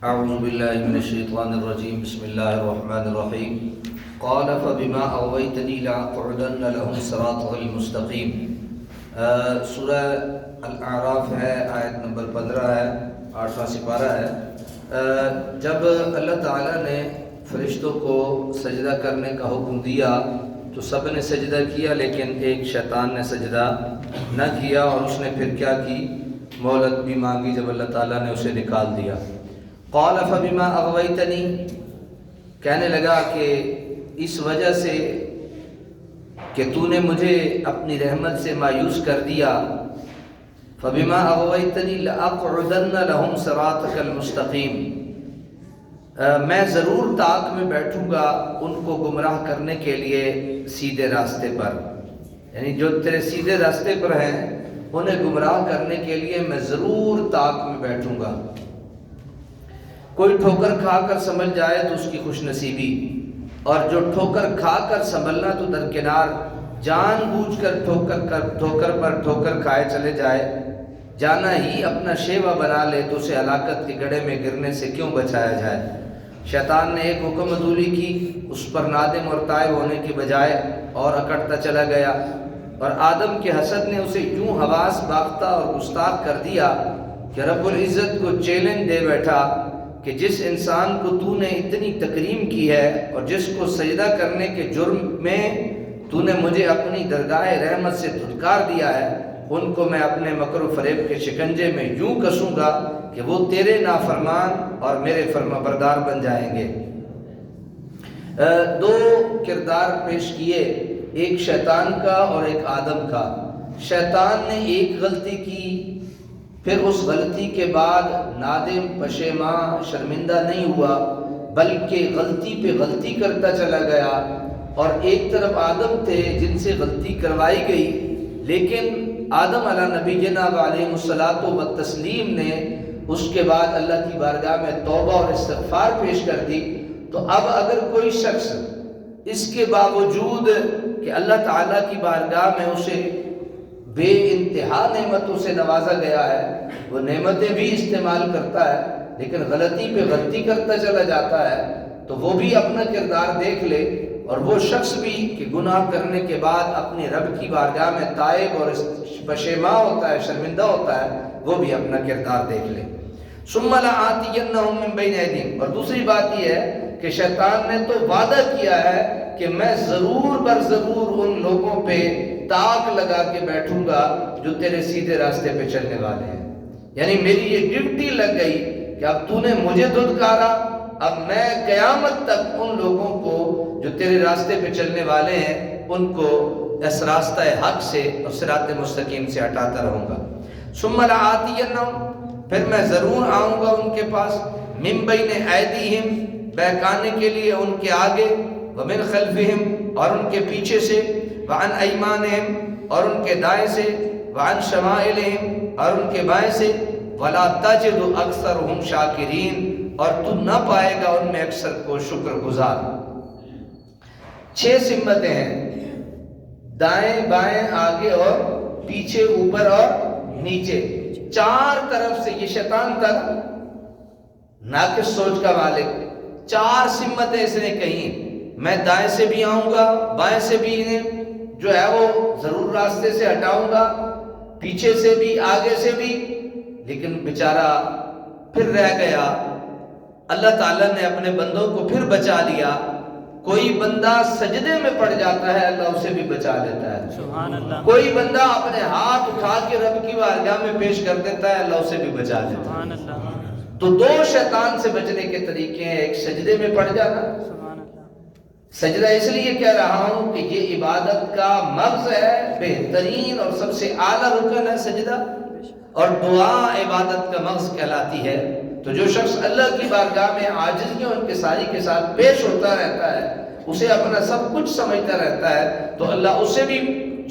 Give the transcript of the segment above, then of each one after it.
اعوذ باللہ من الشیطان الرجیم بسم اللہ الرحمن الرحیم قال فبما اغویتنی لأقعدن لهم صراطك المستقیم۔ سورہ الاعراف ہے، آیت نمبر 15 ہے، 8واں سپارہ ہے۔ جب اللہ تعالیٰ نے فرشتوں کو سجدہ کرنے کا حکم دیا تو سب نے سجدہ کیا، لیکن ایک شیطان نے سجدہ نہ کیا، اور اس نے پھر کیا کی؟ مہلت بھی مانگی جب اللہ تعالیٰ نے اسے نکال دیا۔ قال فبما اغویتنی، کہنے لگا کہ اس وجہ سے کہ تو نے مجھے اپنی رحمت سے مایوس کر دیا، فبما اغویتنی لأقعدن لهم صراطك المستقیم، میں ضرور طاق میں بیٹھوں گا ان کو گمراہ کرنے کے لیے سیدھے راستے پر، یعنی جو تیرے سیدھے راستے پر ہیں انہیں گمراہ کرنے کے لیے میں ضرور طاق میں بیٹھوں گا۔ کوئی ٹھوکر کھا کر سنبھل جائے تو اس کی خوش نصیبی، اور جو ٹھوکر کھا کر سنبھلنا تو درکنار، جان بوجھ کر ٹھوکر پر ٹھوکر کھائے چلے جائے، جانا ہی اپنا شیوا بنا لے تو اسے ہلاکت کے گڑھے میں گرنے سے کیوں بچایا جائے۔ شیطان نے ایک حکم عدولی کی، اس پر نادم اور تائب ہونے کی بجائے اور اکڑتا چلا گیا، اور آدم کے حسد نے اسے یوں حواس باختہ اور گستاخ کر دیا کہ رب العزت کو چیلنج دے بیٹھا کہ جس انسان کو تو نے اتنی تکریم کی ہے اور جس کو سجدہ کرنے کے جرم میں تو نے مجھے اپنی درگاہ رحمت سے دھتکار دیا ہے، ان کو میں اپنے مکر و فریب کے شکنجے میں یوں کسوں گا کہ وہ تیرے نافرمان اور میرے فرما بردار بن جائیں گے۔ دو کردار پیش کیے، ایک شیطان کا اور ایک آدم کا۔ شیطان نے ایک غلطی کی، پھر اس غلطی کے بعد نادم، پشیمان، شرمندہ نہیں ہوا، بلکہ غلطی پہ غلطی کرتا چلا گیا، اور ایک طرف آدم تھے جن سے غلطی کروائی گئی، لیکن آدم علیہ نبی جناب علیہ الصلاۃ والتسلیم نے اس کے بعد اللہ کی بارگاہ میں توبہ اور استغفار پیش کر دی۔ تو اب اگر کوئی شخص اس کے باوجود کہ اللہ تعالیٰ کی بارگاہ میں اسے بے انتہا نعمتوں سے نوازا گیا ہے، وہ نعمتیں بھی استعمال کرتا ہے لیکن غلطی پہ غلطی کرتا چلا جاتا ہے، تو وہ بھی اپنا کردار دیکھ لے، اور وہ شخص بھی کہ گناہ کرنے کے بعد اپنے رب کی بارگاہ میں تائب اور پشیمان ہوتا ہے، شرمندہ ہوتا ہے، وہ بھی اپنا کردار دیکھ لے۔ ثم لآتینہم من بین ایدیہم، اور دوسری بات یہ ہے کہ شیطان نے تو وعدہ کیا ہے کہ میں ضرور بر ضرور ان لوگوں پہ طاق لگا کے بیٹھوں گا جو تیرے سیدھے راستے پہ چلنے والے ہیں، یعنی میری یہ ڈیوٹی لگ گئی کہ اب تو نے مجھے دھتکارا، اب میں قیامت تک ان لوگوں کو جو تیرے راستے پہ چلنے والے ہیں ان کو اس راستہ حق سے اور صراط مستقیم سے ہٹاتا رہوں گا۔ ثم لآتینہم، پھر میں ضرور آؤں گا ان کے پاس، من بین ایدیہم، بہکانے کے لیے ان کے آگے، ومن خلفہم، اور ان کے پیچھے سے، وعن ایمانہم، اور ان کے دائیں سے، وعن شمائلہم، اور ان کے بائیں سے، ولا تجد اکثرہم شاکرین، اور تو نہ پائے گا ان میں اکثر کو شکر گزار۔ 6 سمتیں ہیں، دائیں بائیں آگے اور پیچھے، اوپر اور نیچے، 4 طرف سے۔ یہ شیطان تھا ناقص سوچ کا مالک، 4 سمتیں اس نے کہیں، میں دائیں سے بھی آؤں گا، بائیں سے بھی انہیں جو ہے وہ ضرور راستے سے ہٹاؤں گا، پیچھے سے بھی آگے سے بھی، لیکن بیچارہ پھر رہ گیا۔ اللہ تعالیٰ نے اپنے بندوں کو پھر بچا لیا۔ کوئی بندہ سجدے میں پڑ جاتا ہے، اللہ اسے بھی بچا لیتا ہے۔ سبحان اللہ۔ کوئی بندہ اپنے ہاتھ اٹھا کے رب کی بارگاہ میں پیش کر دیتا ہے، اللہ اسے بھی بچا لیتا ہے۔ سبحان اللہ۔ تو 2 شیطان سے بچنے کے طریقے ہیں، ایک سجدے میں پڑ جانا، سجدہ اس لیے کہہ رہا ہوں کہ یہ عبادت کا مغز ہے، بہترین اور سب سے اعلیٰ رکن ہے سجدہ، اور دعا عبادت کا مغز کہلاتی ہے۔ تو جو شخص اللہ کی بارگاہ میں عاجزیوں ان کے ساری کے ساتھ پیش ہوتا رہتا ہے، اسے اپنا سب کچھ سمجھتا رہتا ہے، تو اللہ اسے بھی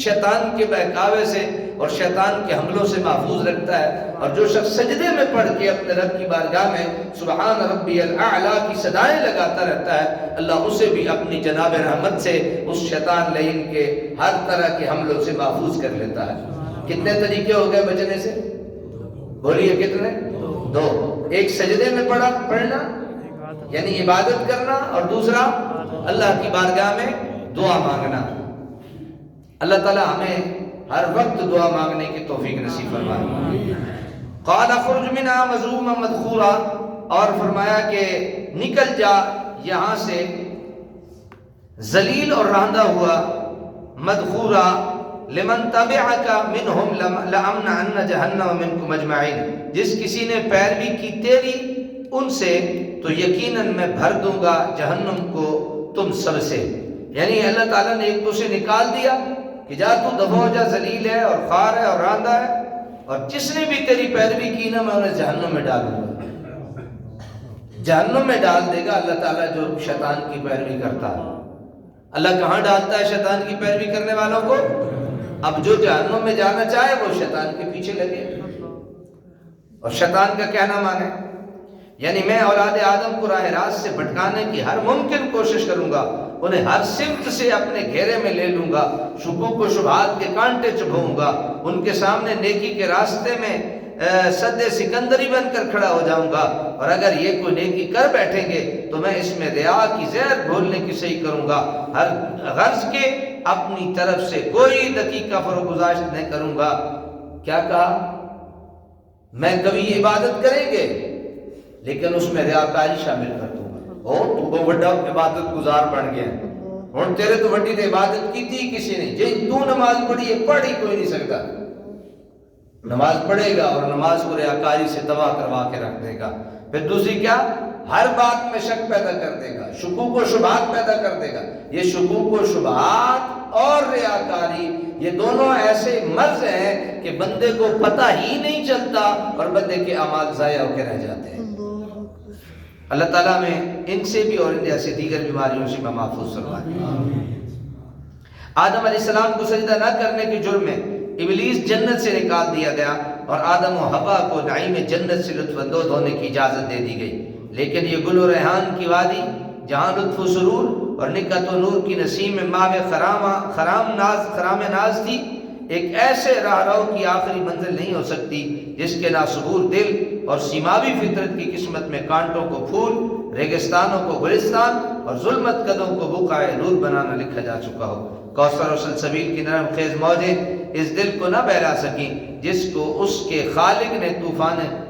شیطان کے بہکاوے سے اور شیطان کے حملوں سے محفوظ رکھتا ہے۔ اور جو شخص سجدے میں پڑھ کے اپنے رب کی بارگاہ میں سبحان ربی الاعلیٰ کی صدائیں لگاتا رہتا ہے، اللہ اسے بھی اپنی جناب رحمت سے اس شیطان لعین کے ہر طرح کے حملوں سے محفوظ کر لیتا ہے۔ کتنے طریقے ہو گئے بچنے سے؟ بولیے کتنے؟ دو، ایک سجدے میں پڑھنا یعنی عبادت کرنا، اور دوسرا اللہ کی بارگاہ میں دعا مانگنا۔ اللہ تعالی ہمیں ہر وقت دعا مانگنے کی توفیق نصیب فرمائے۔ قال اخرج منها مذموما مدحورا، اور فرمایا کہ نکل جا یہاں سے ذلیل اور راندہ ہوا، مدحورا لمن تبعک منہم لأمنعن جہنم منکم اجمعین، جس کسی نے پیروی کی تیری ان سے تو یقیناً میں بھر دوں گا جہنم کو تم سب سے۔ یعنی اللہ تعالیٰ نے ایک تو سے نکال دیا کہ جا تو دفع ہو جا، ذلیل ہے اور خوار ہے اور راندہ ہے، اور جس نے بھی تیری پیروی کی نا میں انہیں جہنم میں ڈالوں گا، جہنم میں ڈال دے گا اللہ تعالیٰ جو شیطان کی پیروی کرتا ہے۔ اللہ کہاں ڈالتا ہے شیطان کی پیروی کرنے والوں کو؟ اب جو جہنم میں جانا چاہے وہ شیطان کے پیچھے لگے اور شیطان کا کہنا مانے۔ یعنی میں اولاد آدم کو راہ راست سے بھٹکانے کی ہر ممکن کوشش کروں گا، انہیں ہر سمت سے اپنے گھیرے میں لے لوں گا، شکوک و شبہات کے کانٹے چبھوں گا، ان کے سامنے نیکی کے راستے میں سد سکندری بن کر کھڑا ہو جاؤں گا، اور اگر یہ کوئی نیکی کر بیٹھیں گے تو میں اس میں ریا کی زہر گھولنے کی صحیح کروں گا، ہر غرض کے اپنی طرف سے کوئی دقیقہ فروگزاشت نہیں کروں گا۔ کیا کہا؟ میں کبھی عبادت کریں گے لیکن اس میں ریاکاری شامل کر دوں گا۔ تو بڑا عبادت گزار بن گیا، اور تیرے تو بڑی تو عبادت کی تھی کسی نے، جی تو نماز پڑھی ہے، پڑھ ہی کوئی نہیں سکتا۔ نماز پڑھے گا اور نماز کو ریاکاری سے تباہ کروا کے رکھ دے گا۔ پھر دوسری کیا؟ ہر بات میں شک پیدا کر دے گا، شکوک و شبہات پیدا کر دے گا۔ یہ شکوک و شبہات اور ریاکاری یہ دونوں ایسے مرض ہیں کہ بندے کو پتہ ہی نہیں چلتا اور بندے کے اعمال ضائع ہو کے رہ جاتے ہیں۔ اللہ تعالیٰ میں ان سے بھی اور ان جیسے دیگر بیماریوں سے میں محفوظ فرمائے۔ آدم علیہ السلام کو سجدہ نہ کرنے کے جرم میں ابلیس جنت سے نکال دیا گیا، اور آدم و حوا کو نعیم جنت سے لطف اندوز ہونے کی اجازت دے دی گئی۔ لیکن یہ گل و ریحان کی وادی جہاں لطف و سرور اور نکہت و نور کی نسیم میں ماہ خرام ناز تھی، ایک ایسے راہرو کی آخری منزل نہیں ہو سکتی جس کے ناصبور دل اور سیماوی فطرت کی قسمت میں کانٹوں کو پھول، ریگستانوں کو گلستان اور ظلمت قدوں کو بقعۂ نور بنانا لکھا جا چکا ہو۔ کوثر و سلسبیل کی نرم خیز موجیں اس دل کو نہ بہلا سکیں جس کو اس کے خالق نے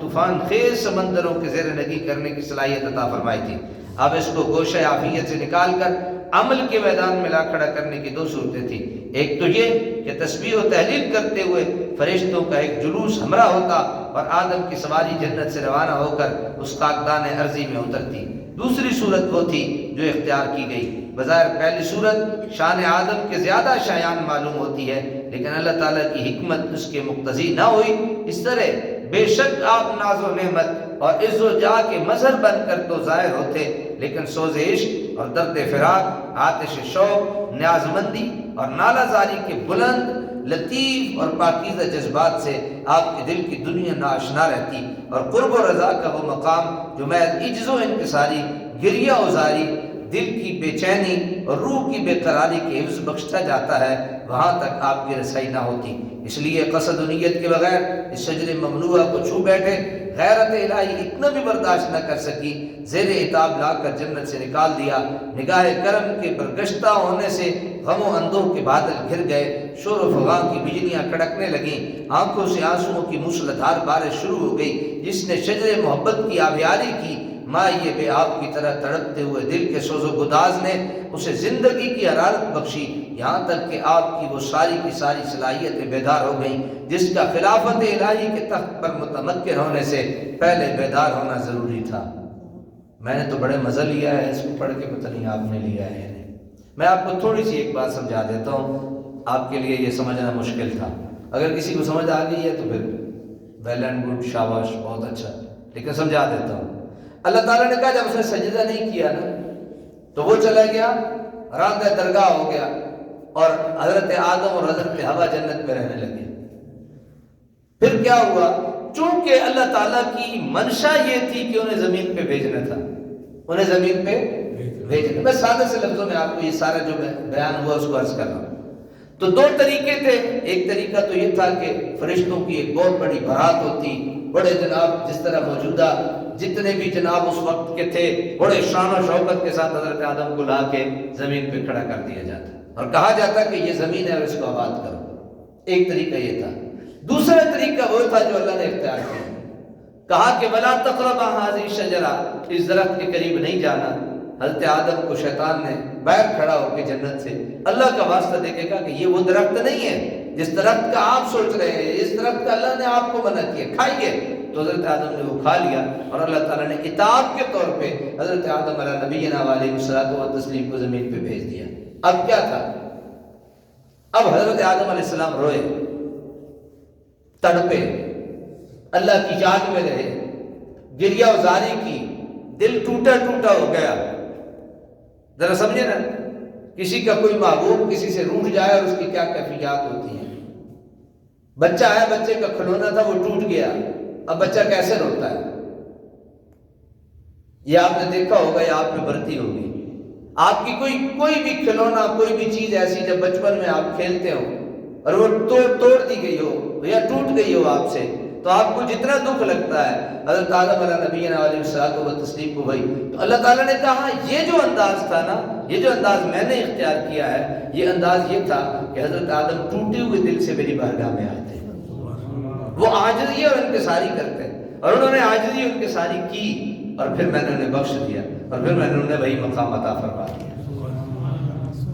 طوفان خیز سمندروں کے زیر نگی کرنے کی صلاحیت عطا فرمائی تھی۔ اب اس کو گوشہ عافیت سے نکال کر عمل کے میدان میں لا کھڑا کرنے کی دو صورتیں تھیں۔ ایک تو یہ کہ تسبیح و تحلیل کرتے ہوئے فرشتوں کا ایک جلوس ہمراہ ہوتا اور آدم کی سواری جنت سے روانہ ہو کر اس خاکدان ارضی میں اترتی۔ دوسری صورت وہ تھی جو اختیار کی گئی۔ بظاہر پہلی صورت شان آدم کے زیادہ شایان معلوم ہوتی ہے، لیکن اللہ تعالیٰ کی حکمت اس کے مقتضی نہ ہوئی۔ اس طرح بے شک آپ ناز و نعمت اور عز و جاہ کے مظہر بن کر تو ظاہر ہوتے، لیکن سوز عشق اور درد فراق، آتش شوق، نیاز مندی اور نالہ زاری کے بلند، لطیف اور پاکیزہ جذبات سے آپ کے دل کی دنیا ناآشنا رہتی، اور قرب و رضا کا وہ مقام جو محض عجز و انکساری، گریہ ازاری، دل کی بے چینی اور روح کی بے قراری کے حفظ بخشتا جاتا ہے، وہاں تک آپ کی رسائی نہ ہوتی۔ اس لیے قصد و نیت کے بغیر اس شجر ممنوعہ کو چھو بیٹھے غیرت الہی اتنا بھی برداشت نہ کر سکی، زیر عتاب لا کر جنت سے نکال دیا۔ نگاہ کرم کے برگشتہ ہونے سے غم و اندوہ کے بادل گھر گئے، شور و فغاں کی بجلیاں کڑکنے لگیں، آنکھوں سے آنسوؤں کی موسلادھار بارش شروع ہو گئی۔ جس نے شجر محبت کی آبیاری کی، مائے بے آپ کی طرح تڑپتے ہوئے دل کے سوز و گداز نے اسے زندگی کی حرارت بخشی، یہاں تک کہ آپ کی وہ ساری کی ساری صلاحیتیں بیدار ہو گئیں، جس کا خلافت الہی کے تخت پر متمکن ہونے سے پہلے بیدار ہونا ضروری تھا۔ میں نے تو بڑے مزہ لیا ہے اس کو پڑھ کے، پتہ نہیں آپ نے لیا ہے یا نہیں۔ میں آپ کو تھوڑی سی ایک بات سمجھا دیتا ہوں، آپ کے لیے یہ سمجھنا مشکل تھا۔ اگر کسی کو سمجھ آ گئی ہے تو پھر ویل اینڈ گڈ، شاباش، بہت اچھا، لیکن سمجھا دیتا ہوں۔ اللہ تعالیٰ نے کہا جب اس نے سجدہ نہیں کیا نا تو وہ چلا گیا، راندہ درگاہ ہو گیا، اور حضرت آدم اور حضرت حوا جنت میں رہنے لگے۔ پھر کیا ہوا؟ چونکہ اللہ تعالیٰ کی منشا یہ تھی کہ انہیں زمین پہ بھیجنا تھا، انہیں زمین پہ بھیجنا۔ میں سادہ سے لفظوں میں آپ کو یہ سارا جو بیان ہوا اس کو عرض کر رہا ہوں۔ تو دو طریقے تھے۔ ایک طریقہ تو یہ تھا کہ فرشتوں کی ایک بہت بڑی بارات ہوتی، بڑے جناب جس طرح موجودہ جتنے بھی جناب اس وقت کے تھے بڑے شان و شوکت کے ساتھ حضرت آدم کو لا کے زمین پہ کھڑا کر دیا جاتا اور کہا جاتا کہ یہ زمین ہے اور اس کو آباد کرو۔ ایک طریقہ یہ تھا۔ دوسرا طریقہ وہ تھا جو اللہ نے اختیار کیا، کہا کہ وَلَا تَقْرَبَا هَٰذِهِ الشَّجَرَةَ، اس درخت کے قریب نہیں جانا۔ حضرت آدم کو شیطان نے باہر کھڑا ہو کے جنت سے اللہ کا واسطہ دے کے کہا کہ یہ وہ درخت نہیں ہے جس درخت کا آپ سوچ رہے ہیں، اس درخت کا اللہ نے آپ کو منع کیا، کھائیے۔ تو حضرت آدم نے وہ کھا لیا اور اللہ تعالیٰ نے اطاعت کے طور پہ حضرت آدم علیہ نبینا علیہ الصلوۃ والتسلیم کو زمین پہ بھیج دیا۔ اب کیا تھا؟ اب حضرت آدم علیہ السلام روئے، تڑپے، اللہ کی یاد میں رہے، گریہ وزاری کی، دل ٹوٹا ٹوٹا ہو گیا۔ ذرا سمجھے نا، کسی کا کوئی محبوب کسی سے روٹھ جائے اور اس کی کیا کیفیات ہوتی ہیں۔ بچہ ہے، بچے کا کھلونا تھا وہ ٹوٹ گیا، اب بچہ کیسے روتا ہے؟ یہ آپ نے دیکھا ہوگا یا آپ میں بھرتی ہوگی، آپ کی کوئی بھی کھلونا، کوئی بھی چیز ایسی جب بچپن میں آپ کھیلتے ہو اور وہ توڑ دی گئی ہو یا ٹوٹ گئی ہو آپ سے، تو آپ کو جتنا دکھ لگتا ہے، حضرت آدم علیہ نبینا علیہ الصلوۃ والتسلیم کو بھائی، تو اللہ تعالیٰ نے کہا یہ جو انداز تھا نا، یہ جو انداز میں نے اختیار کیا ہے، یہ انداز یہ تھا کہ حضرت آدم ٹوٹے ہوئے دل سے میری بارگاہ میں آتے، وہ عاجزی اور انکساری کرتے اور انہوں نے عاجزی اور انکساری کی اور پھر میں نے انہیں بخش دیا اور پھر میں نے انہیں وہی مقام عطا فرما دیا۔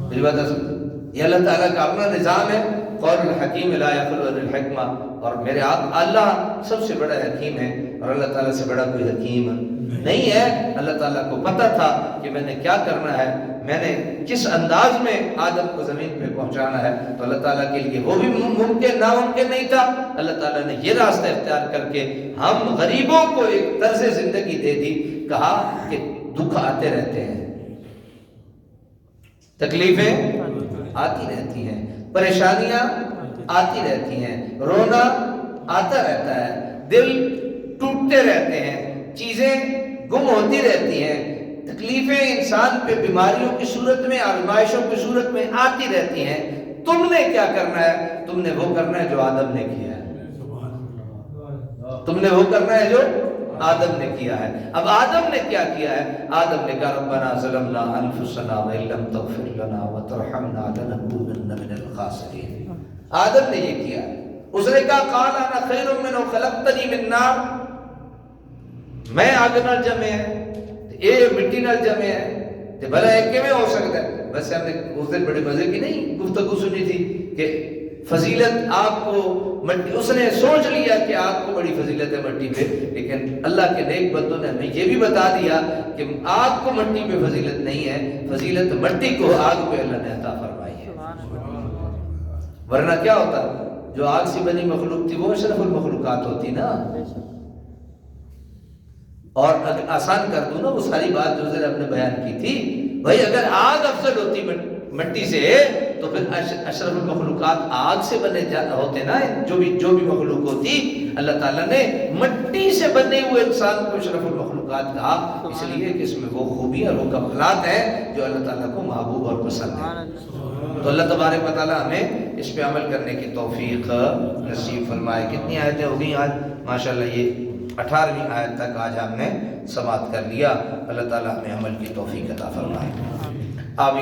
میری بات ہے، یہ اللہ تعالیٰ کا اپنا نظام ہے، قول الحکیم لا یخلو عن الحکمہ، اور میرے آپ اللہ سب سے بڑا حکیم ہے اور اللہ تعالیٰ سے بڑا کوئی حکیم نہیں ہے۔ اللہ تعالیٰ کو پتہ تھا کہ میں نے کیا کرنا ہے، میں نے کس انداز میں آدم کو زمین پہ پہنچانا ہے، تو اللہ تعالیٰ کے لیے وہ بھی ممکن ناممکن نہیں تھا۔ اللہ تعالیٰ نے یہ راستہ اختیار کر کے ہم غریبوں کو ایک طرز زندگی دے دی، کہا کہ دکھ آتے رہتے ہیں، تکلیفیں آتی رہتی ہیں، پریشانیاں آتی رہتی ہیں، رونا آتا رہتا ہے، دل ٹوٹتے رہتے ہیں، چیزیں گم ہوتی رہتی ہیں، تکلیفیں انسان پہ بیماریوں کی صورت میں، آزمائشوں کی صورت میں آتی رہتی ہیں۔ تم نے کیا کرنا ہے؟ تم نے وہ کرنا ہے جو آدم نے کیا ہے، تم نے وہ کرنا ہے جو آدم نے کیا ہے۔ اب آدم نے کیا کیا ہے؟ آدم نے کہا ربنا ظلمنا انفسنا وان لم تغفر لنا وترحمنا لنکونن من الخاسرین۔ آدم نے یہ کیا، اس نے کہا قال انا خیر منہ خلقتنی من نار، میں آگ نال جمے ہیں، اے مٹی نال جمے ہیں، تے بھلا ایک میں ہو سکتا ہے؟ بس ہم نے اس دن بڑے مزے کی نہیں گفتگو سنی تھی کہ فضیلت آپ کو مٹی، اس نے سوچ لیا کہ آگ کو بڑی فضیلت ہے مٹی پہ، لیکن اللہ کے نیک بندوں نے ہمیں یہ بھی بتا دیا کہ آگ کو مٹی پہ فضیلت نہیں ہے، فضیلت مٹی کو آگ پہ اللہ نے عطا فرمائی ہے۔ ورنہ کیا ہوتا، جو آگ سے بنی مخلوق تھی وہ اشرف المخلوقات ہوتی نا۔ اور اگر آسان کر دوں نا وہ ساری بات جو ہم نے بیان کی تھی، بھائی اگر آگ افضل ہوتی مٹی سے تو پھر اشرف المخلوقات آگ سے بنے ہوتے نا، جو بھی مخلوق ہوتی، اللہ تعالیٰ نے مٹی سے بنے ہوئے انسان کو اشرف المخلوقات کہا، اس لیے کہ اس میں وہ خوبیاں اور وہ کمالات ہیں جو اللہ تعالیٰ کو محبوب اور پسند ہیں۔ تو اللہ تبارک و تعالیٰ ہمیں اس پہ عمل کرنے کی توفیق نصیب فرمائے۔ کتنی آیتیں ہو گئی آج؟ ماشاءاللہ یہ 18ویں آیت تک آج ہم نے سماعت کر لیا۔ اللہ تعالیٰ ہمیں عمل کی توفیق عطا فرمائے، آمین۔